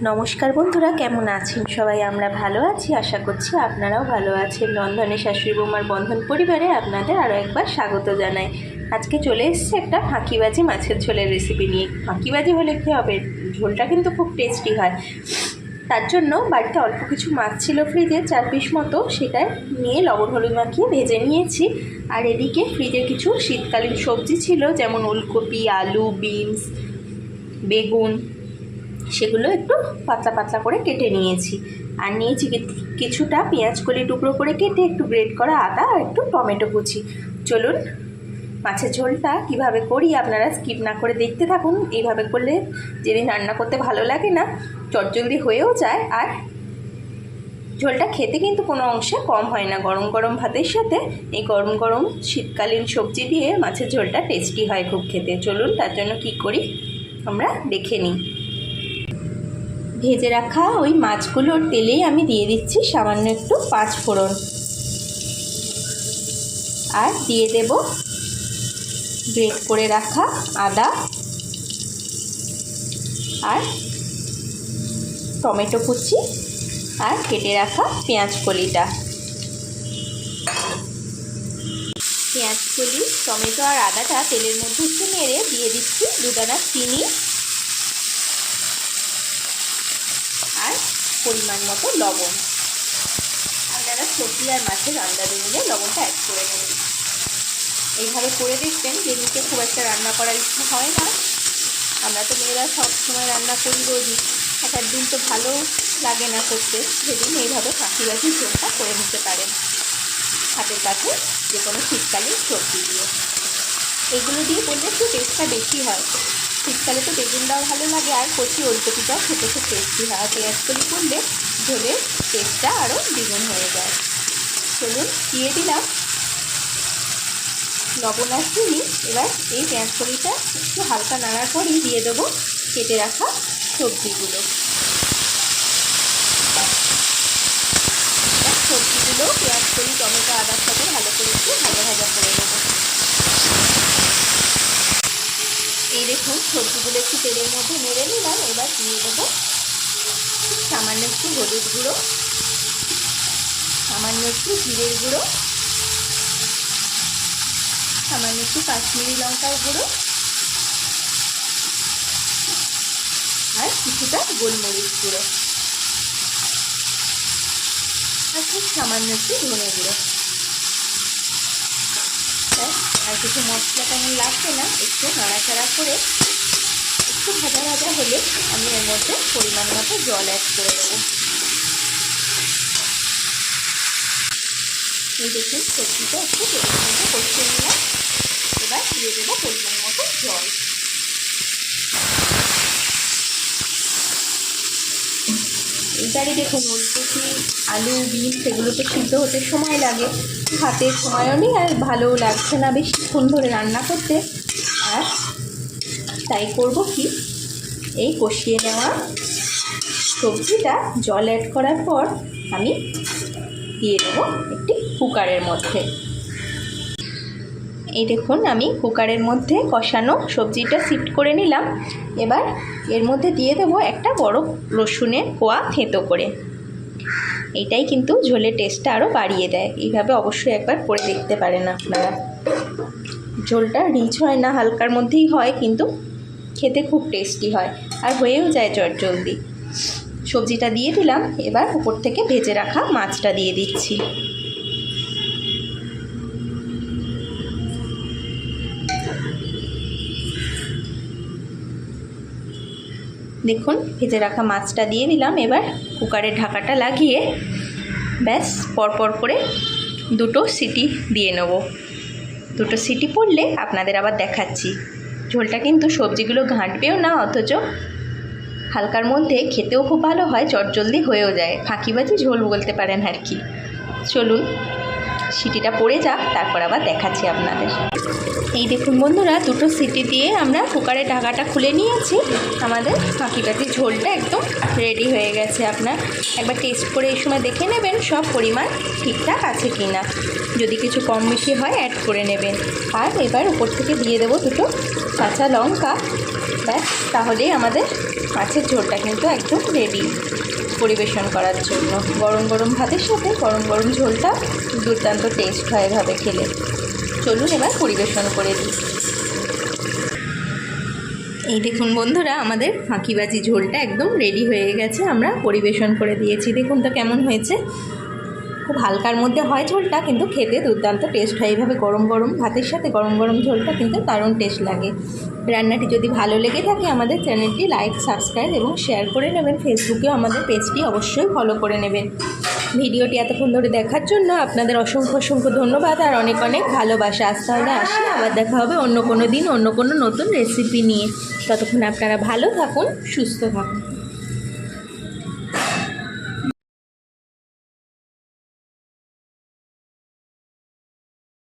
নমস্কার বন্ধুরা, কেমন আছেন সবাই? আমরা ভালো আছি, আশা করছি আপনারাও ভালো আছেন। রন্ধনে শাশুড়ি বৌমার বন্ধন পরিবারে আপনাদের আরও একবার স্বাগত জানাই। আজকে চলে এসেছে একটা ফাঁকিবাজি মাছের ঝোলের রেসিপি নিয়ে। ফাঁকিবাজি হলে কী হবে, ঝোলটা কিন্তু খুব টেস্টি হয়। তার জন্য বাড়িতে অল্প কিছু মাছ ছিল ফ্রিজে, 4 পিস মতো, সেটা নিয়ে লবণ হলুদ মাখিয়ে ভেজে নিয়েছি। আর এদিকে ফ্রিজে কিছু শীতকালীন সবজি ছিল, যেমন ওলকপি, আলু, বিনস, বেগুন, সেগুলো একটু পাতলা পাতলা করে কেটে নিয়েছি। আর নিয়েছি কিছুটা পেঁয়াজ কলি টুকরো করে কেটে, একটু গ্রেট করা আদা আর একটু টমেটো কুচি। চলুন মাছের ঝোলটা কিভাবে করি আপনারা স্কিপ না করে দেখতে থাকুন। এইভাবে করলে যেদিন রান্না করতে ভালো লাগে না, চটজলদি হয়েও যায়। আর ঝোলটা খেতে কিন্তু কোনো অংশে কম হয় না। গরম গরম ভাতের সাথে এই গরম গরম শীতকালীন সবজি দিয়ে মাছের ঝোলটা টেস্টি হয় খুব খেতে। চলুন তার জন্য কি করি আমরা দেখে নিই। ভেজে রাখা ওই মাছগুলোর তেলেই আমি দিয়ে দিচ্ছি সামান্য একটু 5 ফোড়ন, আর দিয়ে দেব গ্রেট করে রাখা আদা আর টমেটো কুচি আর কেটে রাখা পেঁয়াজ কলিটা। পেঁয়াজ কলি, টমেটো আর আদাটা তেলের মধ্যে একটু নেড়ে দিয়ে দিচ্ছি 2 দানা চিনি আর পরিমাণ মতো লবণ। আপনারা সবজি আর মাছের আন্দাজে মিলে লবণটা অ্যাড করে নেবেন। এইভাবে করে দেখবেন, যেদিনকে খুব একটা রান্না করার ইচ্ছা হয় না, আমরা তো মেয়েরা সব সময় রান্না করি রোজই, এক দিন তো ভালো লাগে না করতে, সেদিন এইভাবে ফাঁকিবাজি ঝোলটা করে নিতে পারেন হাতের কাছে যে কোনো শীতকালীন সবজি দিয়ে। এগুলো দিয়ে করলে একটু টেস্টটা বেশি হয়। শীতকালে তো বেগুনটাও ভালো লাগে, আর কচি ওলকপিটাও খেতে খুব টেস্টি হয়। আর পেঁয়াজ কলি করলে ঝোলের টেস্টটা আরও দ্বিগুণ হয়ে যায়। চলুন দিয়ে দিলাম লবণ আর চিনি। এবার এই পেঁয়াজ কলিটা একটু হালকা নাড়ার পরই দিয়ে দেবো কেটে রাখা সবজিগুলো। সবজিগুলো পেঁয়াজ কলি, টমেটো, আদার সাথে ভালো করে একটু ভাজা ভাজা করে নেবো। এই দেখুন সবজিগুলো একটু তেলের মধ্যে নেড়ে নিলাম। এবার দিয়ে দেবো সামান্য একটু হলুদ গুঁড়ো, সামান্য একটু জিরের গুঁড়ো, সামান্য একটু কাশ্মীরি লঙ্কার গুঁড়ো আর কিছুটা গোলমরিচ গুঁড়ো, আর খুব সামান্য একটু ধনে গুঁড়ো। আর কিছু মশলা তেমন লাগবে না। একটু নাড়াচাড়া করে একটু ভাজা ভাজা হলে আমি এর মধ্যে পরিমাণ মতো জল অ্যাড করে দেবো। এই দেখুন সবজিটা একটু তেলের মধ্যে কষিয়ে নিলাম। এবার দিয়ে দেবো পরিমাণ মতো জল। এইবারে দেখুন ওলকপি, আলু, বিন সেগুলো তো সিদ্ধ হতে সময় লাগে, হাতে সময়ও নেই আর ভালোও লাগছে না বেশিক্ষণ ধরে রান্না করতে। আর তাই করব কি, এই কষিয়ে নেওয়া সবজিটা জল অ্যাড করার পর আমি দিয়ে দেবো একটি কুকারের মধ্যে। এই দেখুন আমি কুকারের মধ্যে কষানো সবজিটা শিফট করে নিলাম। এবার এর মধ্যে দিয়ে দেবো একটা বড় রসুনের কোয়া থেঁতো করে। এইটাই কিন্তু ঝোলের টেস্টটা আরও বাড়িয়ে দেয়। এইভাবে অবশ্যই একবার করে দেখতে পারেন আপনারা। ঝোলটা রিচ হয় না, হালকার মধ্যেই হয়, কিন্তু খেতে খুব টেস্টি হয় আর হয়েও যায় চটজলদি। সবজিটা দিয়ে দিলাম। এবার উপর থেকে ভেজে রাখা মাছটা দিয়ে দিচ্ছি। দেখুন ভেজে রাখা মাছটা দিয়ে দিলাম। এবার কুকারের ঢাকাটা লাগিয়ে ব্যাস পরপর করে 2টো সিটি দিয়ে নেব। 2টো সিটি পড়লে আপনাদের আবার দেখাচ্ছি। ঝোলটা কিন্তু সবজিগুলো ঘাঁটবেও না, অথচ হালকার মধ্যে খেতেও খুব ভালো হয়, চটজলদি হয়েও যায়। ফাঁকিবাজি ঝোল বলতে পারেন আর কি। চলুন সিটিটা পড়ে যাক, তারপর আবার দেখাচ্ছি আপনাদের। এই দেখুন বন্ধুরা, 2টো সিটি দিয়ে আমরা কুকারের ঢাকাটা খুলে নিয়েছি। আমাদের ফাঁকিবাজি ঝোলটা একদম রেডি হয়ে গেছে। আপনার একবার টেস্ট করে এই সময় দেখে নেবেন সব পরিমাণ ঠিকঠাক আছে কি না। যদি কিছু কম বেশি হয় অ্যাড করে নেবেন। আর এবার উপর থেকে দিয়ে দেবো 2টো কাঁচা লঙ্কা ব্যাস, তাহলেই আমাদের মাছের ঝোলটা কিন্তু একদম রেডি পরিবেশন করার জন্য। গরম গরম ভাতের সাথে গরম গরম ঝোলটা দুর্দান্ত টেস্ট হয় এভাবে খেলে। চলুন এবার পরিবেশন করে দিই। এই দেখুন বন্ধুরা, আমাদের ফাঁকিবাজি ঝোলটা একদম রেডি হয়ে গেছে, আমরা পরিবেশন করে দিয়েছি। দেখুন তো কেমন হয়েছে। খুব হালকার মধ্যে হয় ঝোলটা, কিন্তু খেতে দুর্দান্ত টেস্ট হয়। এইভাবে গরম গরম ভাতের সাথে গরম গরম ঝোলটা কিন্তু দারুণ টেস্ট লাগে। রান্নাটি যদি ভালো লেগে থাকে আমাদের চ্যানেলটি লাইক, সাবস্ক্রাইব এবং শেয়ার করে নেবেন। ফেসবুকেও আমাদের পেজটি অবশ্যই ফলো করে নেবেন। ভিডিওটি এতক্ষণ ধরে দেখার জন্য আপনাদের অসংখ্য অসংখ্য ধন্যবাদ আর অনেক অনেক ভালোবাসা। আজ তাহলে আসি, আবার দেখা হবে অন্য কোনো দিন অন্য কোনো নতুন রেসিপি নিয়ে। ততক্ষণ আপনারা ভালো থাকুন, সুস্থ থাকুন।